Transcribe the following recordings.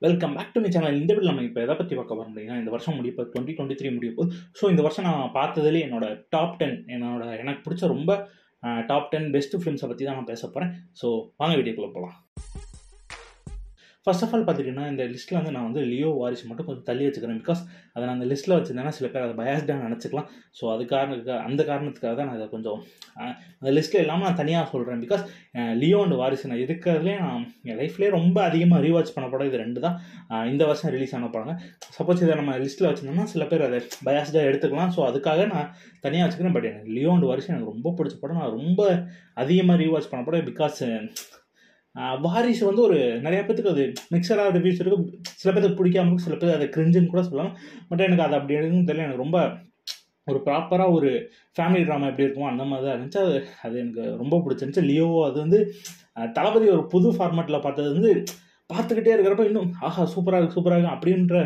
Welcome back to my channel. இந்த video நம்ம இப்போ எதை பற்றி பார்க்க போகிறோம் அப்படின்னா, இந்த வருஷம் முடிய போது 2023 முடிய போகுது. ஸோ இந்த வருஷம் நான் பார்த்ததுலேயே டாப் 10 எனக்கு பிடிச்ச ரொம்ப டாப் 10 பெஸ்ட் ஃபிலிம்ஸை பற்றி தான் நான் பேச போகிறேன். ஸோ வாங்க வீடியோக்குள்ளே போகலாம். ஃபர்ஸ்ட் ஆஃப் ஆல் பார்த்துட்டிங்கன்னா, இந்த லிஸ்ட்டில் வந்து நான் வந்து லியோ வாரிசு மட்டும் கொஞ்சம் தள்ளி வச்சுக்கிறேன். பிகாஸ் அதை நான் அந்த லிஸ்ட்டில் வச்சுருந்தேன்னா சில பேர் அதை பயாஸ்டாக நினச்சிக்கலாம். ஸோ அந்த காரணத்துக்காக தான் நான் இதை கொஞ்சம் அந்த லிஸ்ட்டில் இல்லாமல் நான் தனியாக சொல்கிறேன். பிகாஸ் லியோ அண்ட் வாரிசு நான் இருக்கிறதுலே நான் என் லைஃப்லேயே ரொம்ப அதிகமாக ரீவாட்ச் பண்ண படம் இது ரெண்டு தான். இந்த வருஷம் ரிலீஸ் ஆன படங்க. சப்போஸ் இதை நம்ம லிஸ்ட்டில் வச்சுருந்தோம்னா சில பேர் அதை பயாஸ்டாக எடுத்துக்கலாம். ஸோ அதுக்காக நான் தனியாக வச்சுக்கிறேன். பட் எனக்கு லியோ அண்ட் வாரிசு எனக்கு ரொம்ப பிடிச்ச படம். நான் ரொம்ப அதிகமாக ரீவாட்ச் பண்ண படம். பிகாஸ் வாரிசு வந்து ஒரு நிறைய பேத்துக்கு அது மிக்சராக ரிவ்யூஸ் இருக்கும். சில பேருக்கு பிடிக்காம இருக்கும், சில பேர் அதை கிரிஞ்சுன்னு கூட சொல்லலாம். பட் எனக்கு அது அப்படி இருக்குன்னு தெரியல. எனக்கு ரொம்ப ஒரு ப்ராப்பராக ஒரு ஃபேமிலி ட்ராமா எப்படி இருக்கும் அந்த மாதிரி தான் இருந்துச்சு. அது எனக்கு ரொம்ப பிடிச்சிருந்துச்சு. லியோ அது வந்து தளபதி ஒரு புது ஃபார்மேட்டில் பார்த்தது வந்து பார்த்துக்கிட்டே இருக்கிறப்ப இன்னும் ஆஹா சூப்பராக இருக்கும் அப்படின்ற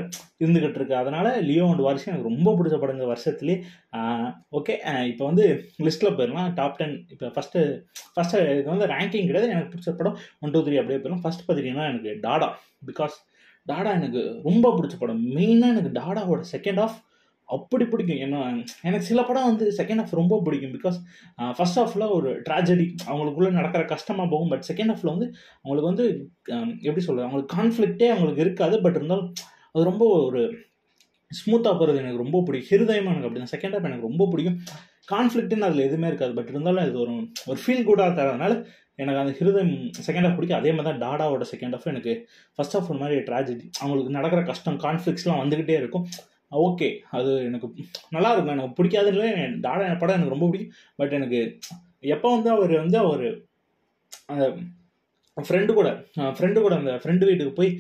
இருந்துகிட்டு இருக்கு. அதனால லியோ அண்ட் வாரிசு எனக்கு ரொம்ப பிடிச்ச படம் இந்த வருஷத்துலேயே. ஓகே, இப்போ வந்து லிஸ்ட்டில் போயிடலாம். டாப் 10 இப்போ ஃபஸ்ட்டு இது வந்து ரேங்கிங் கிடையாது. எனக்கு பிடிச்ச படம் 1, 2, 3 அப்படியே போயிடலாம். ஃபஸ்ட் பார்த்தீங்கன்னா எனக்கு டாடா. பிகாஸ் டாடா எனக்கு ரொம்ப பிடிச்ச படம். மெயினாக எனக்கு டாடாவோட செகண்ட் ஹாஃப் அப்படி பிடிக்கும். எனக்கு சில படம் வந்து செகண்ட் ஹாஃப் ரொம்ப பிடிக்கும். பிகாஸ் ஃபர்ஸ்ட் ஹாஃபில் ஒரு ட்ராஜடி அவங்களுக்குள்ளே நடக்கிற கஷ்டமாக போகும். பட் செகண்ட் ஹாஃபில் வந்து அவங்களுக்கு வந்து எப்படி சொல்கிறது, அவங்களுக்கு கான்ஃப்ளிக்டே அவங்களுக்கு இருக்காது. பட் இருந்தாலும் அது ரொம்ப ஒரு ஸ்மூத்தாக போகிறது எனக்கு ரொம்ப பிடிக்கும். ஹிருதயமாக எனக்கு அப்படி தான் செகண்ட் ஹாஃப் எனக்கு ரொம்ப பிடிக்கும். கான்ஃப்ளிக்ட்டுன்னு அதில் எதுவுமே இருக்காது. பட் இருந்தாலும் அது ஒரு ஃபீல் குட்டாக தரதுனால எனக்கு அந்த ஹிருதயம் செகண்ட் ஹாஃப் பிடிக்கும். அதே மாதிரி தான் டாடாவோட செகண்ட் ஹாஃப் எனக்கு ஃபர்ஸ்ட் ஹாஃப் ஒரு மாதிரி ட்ராஜடி அவங்களுக்கு நடக்கிற கஷ்டம் கான்ஃப்ளிக்ஸ்லாம் வந்துக்கிட்டே இருக்கும். ஓகே, அது எனக்கு நல்லா இருக்கும். எனக்கு பிடிக்காதுன்னு டாடா படம் எனக்கு ரொம்ப பிடிக்கும். பட் எனக்கு எப்போ வந்து அவர் அந்த ஃப்ரெண்டு கூட அந்த ஃப்ரெண்டு வீட்டுக்கு போய்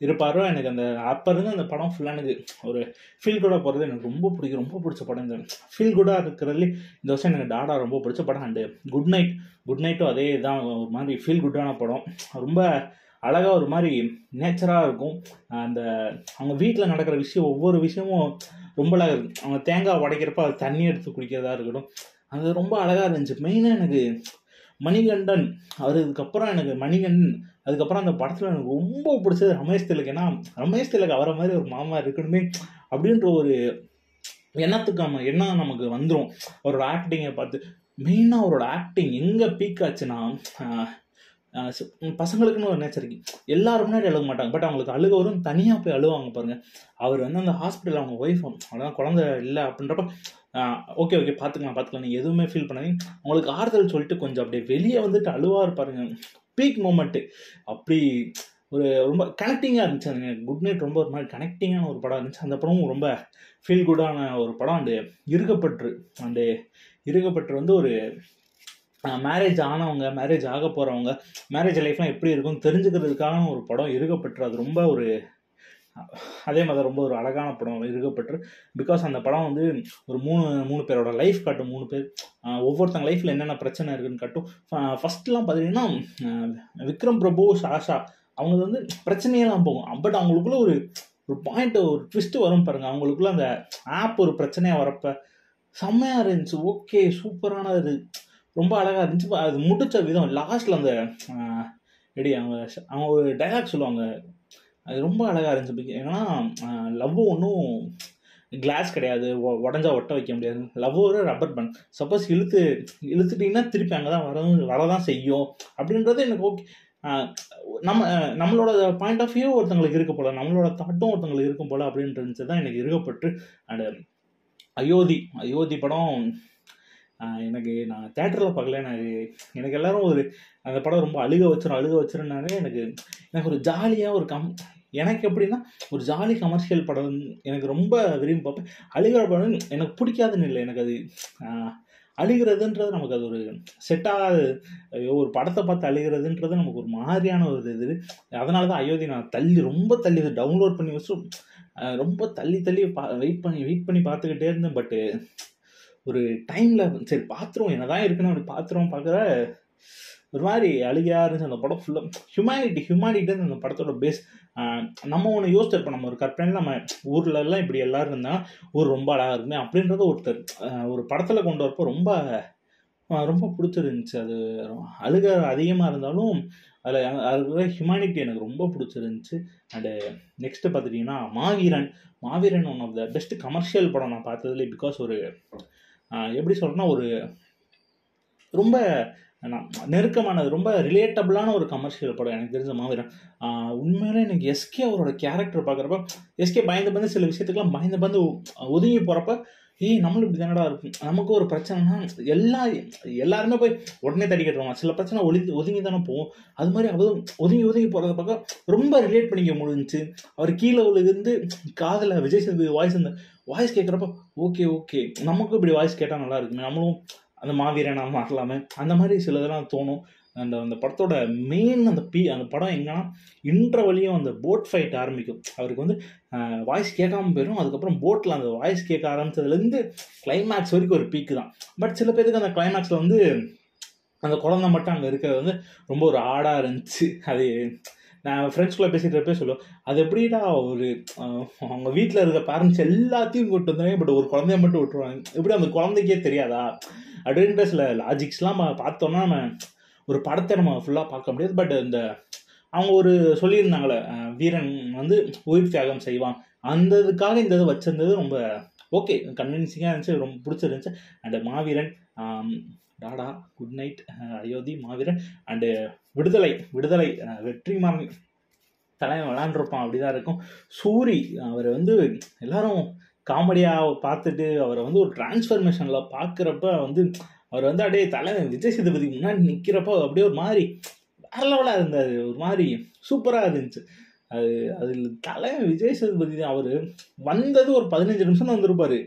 இருப்பாரோ, எனக்கு அந்த அப்போ இருந்து அந்த படம் ஃபுல்லாக எனக்கு ஒரு ஃபீல் குட்டாக போகிறது எனக்கு ரொம்ப பிடிக்கும். ரொம்ப பிடிச்ச படம் இந்த ஃபீல் குட்டாக இருக்கிறதுலே இந்த வருஷம் எனக்கு டாடா ரொம்ப பிடிச்ச படம். அண்டு குட் நைட்டும் அதே தான் ஒரு மாதிரி ஃபீல் குட்டான படம். ரொம்ப அழகாக ஒரு மாதிரி நேச்சராக இருக்கும். அந்த அவங்க வீட்டில் நடக்கிற ஒவ்வொரு விஷயமும் ரொம்ப அழகாக இருக்கும். அவங்க தேங்காய் உடைக்கிறப்ப அது தண்ணி எடுத்து குடிக்கிறதா இருக்கட்டும், அது ரொம்ப அழகாக இருந்துச்சு. மெயினாக எனக்கு மணிகண்டன் அதுக்கப்புறம் அதுக்கப்புறம் அந்த படத்தில் எனக்கு ரொம்ப பிடிச்சது ரமேஷ் திலக். ஏன்னா ரமேஷ் திலக் அவரை மாதிரி ஒரு மாமா இருக்கணுமே அப்படின்ற ஒரு எண்ணம் நமக்கு வந்துடும் அவரோட ஆக்டிங்கை பார்த்து. மெயினாக அவரோட ஆக்டிங் எங்கே பீக் ஆச்சுன்னா, பசங்களுக்குன்னு ஒரு நேச்சர் இருக்கு. எல்லாரும் முன்னாடி அழுக மாட்டாங்க. பட் அவங்களுக்கு அழுக வரும், தனியாக போய் அழுவாங்க பாருங்க. அவர் வந்து அந்த ஹாஸ்பிட்டல் அவங்க ஒய்ஃப் அவ்வளோதான் குழந்தை இல்லை அப்படின்றப்ப ஓகே பார்த்துக்கலாம் நீங்கள் எதுவுமே ஃபீல் பண்ணாதீங்க, அவங்களுக்கு ஆறுதல் சொல்லிட்டு கொஞ்சம் அப்படியே வெளியே வந்துட்டு அழுவா இருப்பாருங்க. பீக் மூமெண்ட்டு அப்படி ஒரு ரொம்ப கனெக்டிங்காக இருந்துச்சு. அந்த குட் நைட் ரொம்ப ஒரு மாதிரி கனெக்டிங்கான ஒரு படம் இருந்துச்சு. அந்த படமும் ரொம்ப ஃபீல் குட்டான ஒரு படம். அண்டு இருக்கப்பற்று வந்து ஒரு மேரேஜ் ஆனவங்க, மேரேஜ் ஆக போகிறவங்க, மேரேஜ் லைஃப்லாம் எப்படி இருக்குன்னு தெரிஞ்சுக்கிறதுக்கான ஒரு படம் இருக்கப்பற்று. அது ரொம்ப ஒரு அதே மாதிரி ரொம்ப ஒரு அழகான படம் இருக்கப்பற்று. பிகாஸ் அந்த படம் வந்து ஒரு மூணு பேரோட லைஃப் காட்டும். 3 பேர் ஒவ்வொருத்தங்க லைஃப்பில் என்னென்ன பிரச்சனை இருக்குன்னு காட்டும். ஃபஸ்ட்லாம் பார்த்தீங்கன்னா விக்ரம் பிரபு, சாஷா அவங்க வந்து பிரச்சனையெல்லாம் போகும். பட் அவங்களுக்குள்ள ஒரு பாயிண்ட், ஒரு ட்விஸ்ட் வரும் பாருங்கள். அவங்களுக்குள்ள அந்த ஆப் ஒரு பிரச்சனையாக வரப்போ செம்மையாக இருந்துச்சு. ஓகே, சூப்பரானது, ரொம்ப அழகாக இருந்துச்சு. அது முடிச்ச விதம் லாஸ்ட்டில் அந்த அவங்க ஒரு டைலாக் சொல்லுவாங்க, அது ரொம்ப அழகாக இருந்துச்சு. ஏன்னா லவ் ஒன்றும் கிளாஸ் கிடையாது, உடஞ்சா ஒட்ட வைக்க முடியாது. லவ் ஒரு ரப்பர் பேண்ட், சப்போஸ் இழுத்துட்டிங்கன்னா திருப்பி அங்கே தான் வரதான் செய்யும் அப்படின்றது எனக்கு ஓகே. நம்மளோட பாயிண்ட் ஆஃப் வியூ ஒருத்தங்களுக்கு இருக்க போல, நம்மளோட தாட்டும் ஒருத்தங்களுக்கு இருக்கும் போல அப்படின்றது தான் எனக்கு இருக்கப்பட்டு. அண்ட் அயோத்தி படம் நான் தேட்டரில் பார்க்கல. எனக்கு எல்லாரும் அந்த படம் ரொம்ப அழுக வச்சிருந்தாங்க. எனக்கு ஒரு ஜாலியாக எனக்கு எப்படின்னா ஒரு ஜாலி கமர்ஷியல் படம் எனக்கு ரொம்ப விரும்பி பார்ப்பேன். அழுகிற படம் எனக்கு பிடிக்காதுன்னு இல்லை, எனக்கு அது அழுகிறதுன்றது நமக்கு அது ஒரு செட்டாக ஒரு படத்தை பார்த்து அழுகிறதுன்றது நமக்கு ஒரு மாதிரியான ஒரு இது. அதனால தான் அயோத்தி நான் ரொம்ப தள்ளி டவுன்லோட் பண்ணி வச்சு ரொம்ப தள்ளி வெயிட் பண்ணி பார்த்துக்கிட்டே இருந்தேன். பட்டு ஒரு டைமில் சரி பார்த்துருவோம் என்னதான் இருக்குன்னு அப்படி பார்க்குற ஒரு மாதிரி அழுகையாக இருந்துச்சு. அந்த படம் ஃபுல்லாக ஹியூமானிட்டி அந்த படத்தோட பேஸ். நம்ம ஒன்று யோசிச்சிருப்போம், நம்ம ஒரு கற்பனையில் நம்ம ஊர்லெல்லாம் இப்படி எல்லோரும் இருந்தால் ஊர் ரொம்ப அழகாக இருக்குமே அப்படின்றத ஒரு படத்தில் கொண்டு வரப்போ ரொம்ப ரொம்ப பிடிச்சிருந்துச்சு. அது அழுக அதிகமாக இருந்தாலும் அதில் ஹியூமனிட்டி எனக்கு ரொம்ப பிடிச்சிருந்துச்சு. அண்டு நெக்ஸ்ட்டு பார்த்துட்டிங்கன்னா Maaveeran. Maaveeran one of the best commercial படம் நான் பார்த்ததுலேயே. பிகாஸ் ஒரு எப்படி சொல்கிறேன்னா, ஒரு ரொம்ப நெருக்கமானது, ரொம்ப ரிலேட்டபிளான ஒரு கமர்ஷியல் படம் எனக்கு தெரிஞ்ச மாவீரன். உண்மையிலே எனக்கு எஸ்கே அவரோட கேரக்டர் பார்க்குறப்ப, எஸ்கே பயந்து சில விஷயத்துக்கெல்லாம் பயந்து ஒதுங்கி போகிறப்ப, நம்மளும் இப்படி தானடா இருக்கும், நமக்கு ஒரு பிரச்சனைனா எல்லாருமே போய் உடனே தட்டி கட்டுவாங்க. சில பிரச்சனை ஒதுங்கி தானே போவோம். அது மாதிரி அவரும் ஒதுங்கி போகிறத பார்க்க ரொம்ப ரிலேட் பண்ணிக்க முடிஞ்சிச்சு. அவர் கீழே இருந்து காதில் விஜய் சேதுபதி வாய்ஸ் கேட்குறப்ப ஓகே நமக்கும் இப்படி வாய்ஸ் கேட்டால் நல்லா இருக்குமே, நம்மளும் அந்த மாவீரனா மாறலாமே, அந்த மாதிரி சில இதெல்லாம் தோணும். அந்த படத்தோட மெயின் அந்த படம் எங்கன்னா இன்ட்ரவலியும் அந்த போட் ஃபைட் ஆரம்பிக்கும். அவருக்கு வாய்ஸ் கேட்காம போயிடும். அதுக்கப்புறம் போட்டில் அந்த வாய்ஸ் கேட்க ஆரம்பித்ததுலேருந்து கிளைமேக்ஸ் வரைக்கும் ஒரு பீக்கு தான். பட் சில பேருக்கு அந்த கிளைமேக்ஸில் அந்த குழந்தை மட்டும் அங்கே இருக்கிறது ரொம்ப ஒரு ஆடாக இருந்துச்சு. அது நான் ஃப்ரெண்ட்ஸ்குள்ளே பேசிகிட்டு சொல்லுவேன், அது எப்படின்னா ஒரு அவங்க வீட்டில் இருக்க பேரண்ட்ஸ் எல்லாத்தையும் கூப்பிட்டு வந்தாங்க, பட் ஒரு குழந்தைய மட்டும் விட்டுருவாங்க. எப்படி அந்த குழந்தைக்கே தெரியாதா அப்படின்ற சில லாஜிக்ஸ்லாம் பார்த்தோன்னா நம்ம ஒரு படத்தை நம்ம ஃபுல்லாக பார்க்க முடியாது. பட் அவங்க ஒரு சொல்லியிருந்தாங்களே, வீரன் உயிர் தியாகம் செய்வான், அந்த இதுக்காக இந்த இது வச்சிருந்தது ரொம்ப ஓகே, கன்வின்சிங்காக இருந்துச்சு, ரொம்ப பிடிச்சிருந்துச்சு. And Maaveeran, Tata, good night, Ayodhya, Maaveeran and விடுதலை வெற்றிமாறன் தலைவன் விளாண்டுருப்பான், அப்படிதான் இருக்கும். சூரி அவர் எல்லாரும் காமெடியாக பார்த்துட்டு அவரை ஒரு டிரான்ஸ்ஃபர்மேஷனில் பார்க்குறப்ப அவர் அப்படியே தலைவன் விஜய் சேதுபதி முன்னாடி நிற்கிறப்ப அப்படியே ஒரு மாதிரி வேற லெவலாக இருந்தார், ஒரு மாதிரி சூப்பராக இருந்துச்சு. அதில் தலைவன் விஜய் சேதுபதி தான். அவர் வந்தது ஒரு 15 நிமிஷம் தான் வந்திருப்பார்,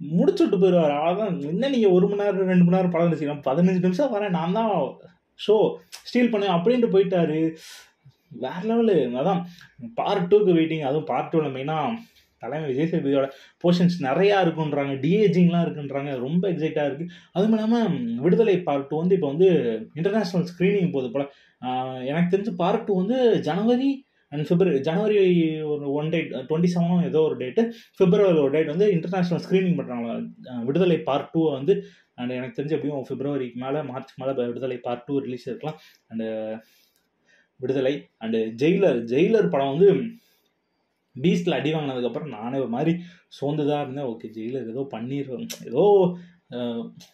முடிச்சுட்டு போயிடுவார். அவ்வளோதான். என்ன நீங்கள் 1 மணி நேரம் 2 மணி நேரம் படம் வச்சுக்கலாம், 15 நிமிஷம் வரேன், நான் தான் ஷோ ஸ்டீல் பண்ணேன் அப்படின்ட்டு போயிட்டாரு. வேற லெவலு. அதான் பார்ட் 2க்கு வெயிட்டிங். அதுவும் பார்ட் 2வில் மெயினாக தலைமை விஜய் சேதுபதியோட போர்ஷன்ஸ் நிறையா இருக்குன்றாங்க, டிஏஜிங்லாம் இருக்குன்றாங்க, ரொம்ப எக்ஸைட்டாக இருக்குது. அதுவும் இல்லாமல் விடுதலை பார்ட் 2 இப்போ இன்டர்நேஷ்னல் ஸ்க்ரீனிங் போகுது போல். எனக்கு தெரிஞ்சு பார்ட் 2 ஜனவரி அண்ட் பிப்ரவரி, ஜனவரி ஒரு 1 டேட் 27 ஏதோ ஒரு டேட்டு, பிப்ரவரி ஒரு டேட் இன்டர்நேஷ்னல் ஸ்க்ரீனிங் பண்ணுறாங்களா விடுதலை பார்ட் 2 அண்ட் எனக்கு தெரிஞ்சு எப்படியும் பிப்ரவரிக்கு மேலே மார்ச் மேலே விடுதலை பார்ட் 2 ரிலீஸ் இருக்கலாம். அண்டு விடுதலை அண்டு ஜெயிலர் படம் பீஸ்டில் அடி வாங்கினதுக்கப்புறம் நானே ஒரு மாதிரி சோர்ந்துதான் இருந்தேன். ஓகே, ஜெயிலர் ஏதோ பண்ணிடுவேன், ஏதோ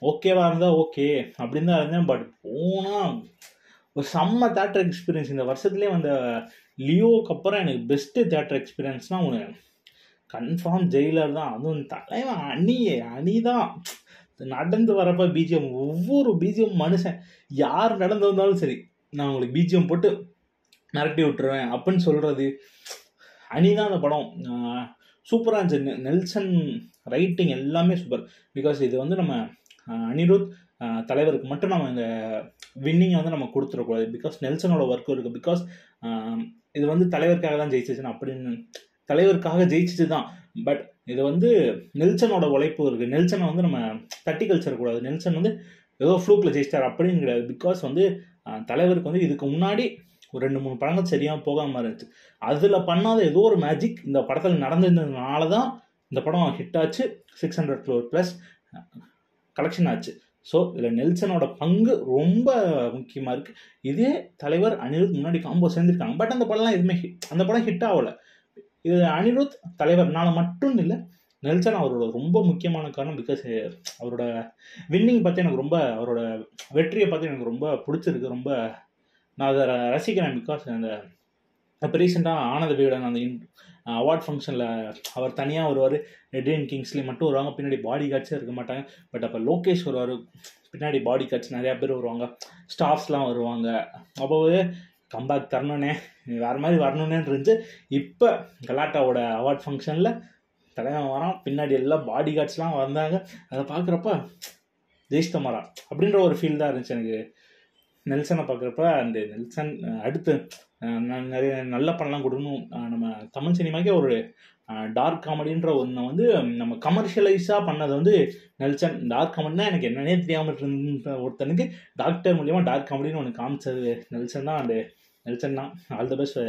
ஓகேவா இருந்தால் ஓகே அப்படின்னு தான் இருந்தேன். பட் போனால் ஒரு செம்ம தேட்டர் எக்ஸ்பீரியன்ஸ். இந்த வருஷத்துலேயே லியோவுக்கு அப்புறம் எனக்கு பெஸ்ட்டு தேட்டர் எக்ஸ்பீரியன்ஸ்னால் கன்ஃபார்ம் ஜெயிலர் தான். அதுவும் தலைவன் அணி தான். நடந்து வரப்போ பிஜிஎம், ஒவ்வொரு பிஜிஎம் மனுஷன் யார் நடந்து வந்தாலும் சரி, நான் உங்களுக்கு பிஜிஎம் போட்டு மிரட்டி விட்டுருவேன் அப்படின்னு சொல்கிறது அணி தான். அந்த படம் சூப்பராக இருந்துச்சு. நெல்சன் ரைட்டிங் எல்லாமே சூப்பர். பிகாஸ் இது நம்ம அனிருத் தலைவருக்கு மட்டும் நம்ம இந்த வின்னிங்கை நம்ம கொடுத்துடக்கூடாது. பிகாஸ் நெல்சனோட ஒர்க்கும் இருக்குது. பிகாஸ் இது தலைவருக்காக தான் ஜெயிச்சிச்சுன்னு அப்படின்னு, தலைவருக்காக ஜெயிச்சிச்சு தான். பட் இது நெல்சனோட உழைப்பு இருக்குது. நெல்சனை நம்ம தட்டி கழிச்சிடக்கூடாது. நெல்சன் ஏதோ ஃப்ளூக்கில் ஜெயிச்சிட்டார் அப்படின்னு கிடையாது. பிகாஸ் தலைவருக்கு இதுக்கு முன்னாடி ஒரு 2-3 படங்கள் சரியாக போகாமல் இருந்துச்சு. அதில் பண்ணாத ஏதோ ஒரு மேஜிக் இந்த படத்தில் நடந்திருந்ததுனால தான் இந்த படம் ஹிட் ஆச்சு. 600 crore ப்ளஸ் கலெக்ஷன் ஆச்சு. ஸோ இதில் நெல்சனோட பங்கு ரொம்ப முக்கியமாக இருக்குது. இதே தலைவர் அனிருத் முன்னாடி காம்போ சேர்ந்துருக்காங்க. பட் அந்த படம்லாம் எதுவுமே அந்த படம் ஹிட் ஆகலை. இது அனிருத் தலைவர்னால மட்டும் இல்லை, நெல்சன் அவரோட ரொம்ப முக்கியமான காரணம். பிகாஸ் அவரோட வின்னிங் பார்த்து எனக்கு ரொம்ப, அவரோட வெற்றியை பார்த்து எனக்கு ரொம்ப பிடிச்சிருக்கு. ரொம்ப நான் அதை ரசிக்கிறேன். பிகாஸ் இப்போ ரீசெண்டாக ஆனந்த விகடன் அந்த அவார்ட் ஃபங்க்ஷனில் அவர் தனியாக வருவார். ரெட்ரின் கிங்ஸ்லி மட்டும் வருவாங்க, பின்னாடி பாடி கார்ட்ஸே இருக்க மாட்டாங்க. பட் அப்போ லோகேஷ் வருவார், பின்னாடி பாடி கார்ட்ஸ் நிறையா பேர் வருவாங்க, ஸ்டாஃப்ஸ்லாம் வருவாங்க. அப்போவே கம்பேக் தரணுன்னே, வேறு மாதிரி வரணுன்னே இருந்துச்சு. இப்போ கலாட்டாவோட அவார்ட் ஃபங்க்ஷனில் தலைவன் வரான், பின்னாடி எல்லாம் பாடி கார்ட்ஸ்லாம் வந்தாங்க. அதை பார்க்குறப்ப ஜெயிஷ்டமாரா அப்படின்ற ஒரு ஃபீல் தான் இருந்துச்சு எனக்கு நெல்சனை பார்க்குறப்ப. அந்த நெல்சன் அடுத்து நிறைய நல்ல படம்லாம் கொடுக்கணும். நம்ம தமிழ் சினிமாக்கே ஒரு டார்க் காமெடின்ற ஒன்று நம்ம கமர்ஷியலைஸாக பண்ணது நெல்சன். டார்க் காமெடினா எனக்கு என்னன்னே தெரியாமல் இருந்த ஒருத்தனுக்கு டாக்டர் மூலியமாக டார்க் காமெடின்னு ஒன்று காமிச்சது நெல்சன் தான். அண்டு நெல்சன் தான். ஆல் த பெஸ்ட்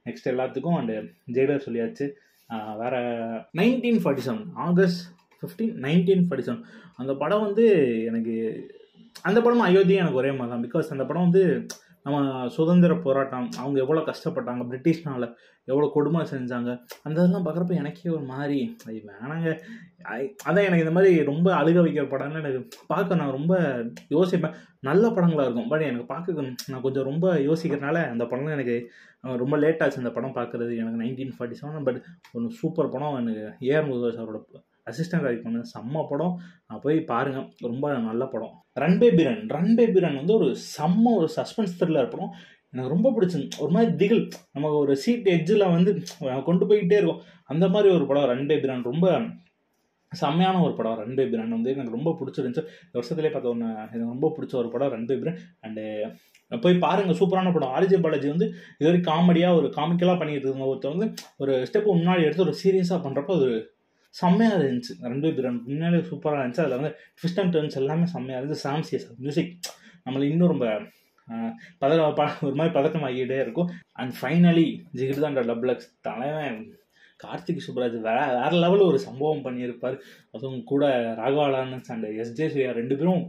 நெக்ஸ்ட் எல்லாத்துக்கும். அண்டு ஜெயிலர் சொல்லியாச்சு. வேறு 1947 ஆகஸ்ட் 15, 1947 அந்த படம் எனக்கு அந்த படமும் அயோத்தியும் எனக்கு ஒரே மாதிரி தான். பிகாஸ் அந்த படம் நம்ம சுதந்திர போராட்டம் அவங்க எவ்வளோ கஷ்டப்பட்டாங்க, பிரிட்டிஷ்னால எவ்வளோ கொடுமை செஞ்சாங்க, அந்த இதெல்லாம் பார்க்குறப்ப எனக்கே ஒரு மாதிரி வேணாங்க. அதான் எனக்கு இந்த மாதிரி ரொம்ப அழுக வைக்கிற படம்னு எனக்கு பார்க்க நான் ரொம்ப யோசிப்பேன். நல்ல படங்களாக இருக்கும், பட் எனக்கு பார்க்க நான் கொஞ்சம் ரொம்ப யோசிக்கிறதுனால அந்த படம்லாம் எனக்கு ரொம்ப லேட் ஆச்சு அந்த படம் பார்க்குறது. எனக்கு 1947 பட் ஒரு சூப்பர் படம். எனக்கு ஏஆர் முருகதாஸ் அவரோட அசிஸ்டன்ட் டைரக்ட் பண்ண செம்ம படம். போய் பாருங்கள், ரொம்ப நல்ல படம். ரன் பேபி ரன் வந்து ஒரு செம்ம ஒரு சஸ்பென்ஸ் த்ரில்லர் படம். எனக்கு ரொம்ப பிடிச்சிருந்து. ஒரு மாதிரி திகில், நமக்கு ஒரு சீட் எட்ஜில் வந்து கொண்டு போய்கிட்டே இருக்கும், அந்த மாதிரி ஒரு படம் ரன் பேபி ரன். ரொம்ப செம்மையான ஒரு படம் ரன் பேபி ரன் வந்து எனக்கு ரொம்ப பிடிச்சிருந்துச்சு. இந்த வருஷத்துலேயே பார்த்த ஒன்று எனக்கு ரொம்ப பிடிச்ச ஒரு படம் ரன் பேபி ரன். அண்டு போய் பாருங்கள், சூப்பரான படம். ஆர்ஜே பாலாஜி வந்து இது வரைக்கும் காமெடியாக ஒரு காமிக்கலாக பண்ணிட்டு இருந்த ஒருத்தர் வந்து ஒரு ஸ்டெப்பு முன்னாடி எடுத்து ஒரு சீரியஸாக பண்ணுறப்போ அது செம்மையாக இருந்துச்சு. ரன் பேபி ரன் முன்னாடியே சூப்பராக இருந்துச்சு. அதில் வந்து ட்விஸ்ட் அண்ட் டர்ன்ஸ் எல்லாமே செம்மையாக இருந்துச்சு. சாம் சிஎஸ் மியூசிக் நம்மளை இன்னும் ரொம்ப ஒரு மாதிரி பதட்டம் ஆகிட்டே இருக்கும். அண்ட் ஃபைனலி ஜிகிர்தாண்டா டபுள் தலைவன் கார்த்திக் சுப்ராஜ் வேற லெவலில் ஒரு சம்பவம் பண்ணியிருப்பார். அதுவும் கூட ராகவா லாரன்ஸ் அண்ட் எஸ்ஜே சூர்யா 2 பேரும்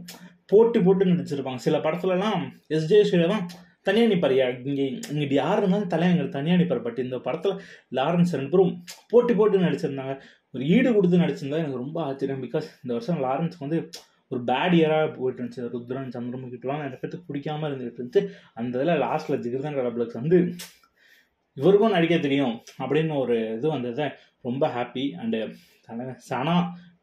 போட்டு நடிச்சிருப்பாங்க. சில படத்துலலாம் எஸ்ஜே சூர்யா தான் தனியாக நிற்பார், இங்கே யார் இருந்தாலும் தலைவங்க தனியாக நிற்பார். பட் இந்த படத்தில் லாரன்ஸ் 2 பேரும் போட்டு நடிச்சிருந்தாங்க. ஒரு ஈடு கொடுத்து நடிச்சிருந்தா எனக்கு ரொம்ப ஆச்சரியம். பிகாஸ் இந்த வருஷம் லாரன்ஸ்க்கு வந்து ஒரு பேட் இயராக போயிட்டு இருந்துச்சு. ருத்ரன் சந்திரமுகிட்டுலாம் நிறைய பேருக்கு பிடிக்காம இருந்துகிட்டு இருந்துச்சு. அந்த இதில் லாஸ்ட்டில் ஜிகிர்தாண்டா டபுள் வந்து இவருக்கும் நடிக்க தெரியும் அப்படின்னு ஒரு இது வந்தது. ரொம்ப ஹாப்பி. அண்டு சனா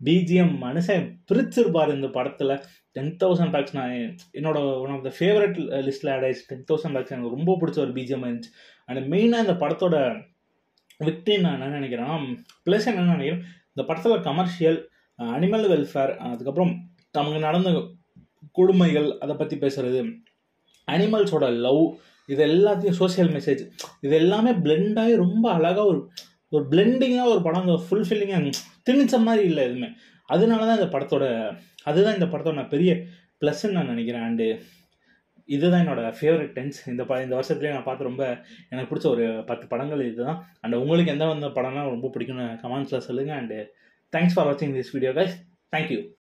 பிஜிஎம் மனுஷன் பிரிச்சிருப்பார் இந்த படத்தில். 10,000 டாக்ஸ் நான் என்னோட ஒன் ஆஃப் த ஃபேவரட் லிஸ்ட்டில் ஆட் ஆயிடுச்சு. 10,000 டாக்ஸ் எனக்கு ரொம்ப பிடிச்ச ஒரு பிஜிஎம் இருந்துச்சு. அண்ட் மெயினாக இந்த படத்தோட விக்டரி நான் என்ன நினைக்கிறேன்னா, ப்ளஸ் என்னென்னு நினைக்கிறேன், இந்த படத்தில் கமர்ஷியல், அனிமல் வெல்ஃபேர், அதுக்கப்புறம் நமக்கு நடந்த கொடுமைகள் அதை பற்றி பேசுகிறது, அனிமல்ஸோட லவ், இது எல்லாத்தையும் சோசியல் மெசேஜ், இது எல்லாமே பிளெண்டாகி ரொம்ப அழகாக ஒரு பிளெண்டிங்காக ஒரு படம் ஃபுல்ஃபில்லிங்காக திணிச்ச மாதிரி இல்லை எதுவுமே. அதனால தான் இந்த படத்தோட நான் பெரிய ப்ளஸ்ன்னு நான் நினைக்கிறேன். அண்டு இதுதான் என்னோட ஃபேவரட் டென்ஸ். இந்த வருஷத்துலேயே நான் பார்த்து ரொம்ப எனக்கு பிடிச்ச ஒரு 10 படங்கள் இதுதான். அண்ட் உங்களுக்கு எந்த படம்னா ரொம்ப பிடிக்கும்னு கமெண்ட்ஸில் சொல்லுங்கள். அண்டு தேங்க்ஸ் ஃபார் வாட்சிங் திஸ் வீடியோ கைஸ். தேங்க்யூ.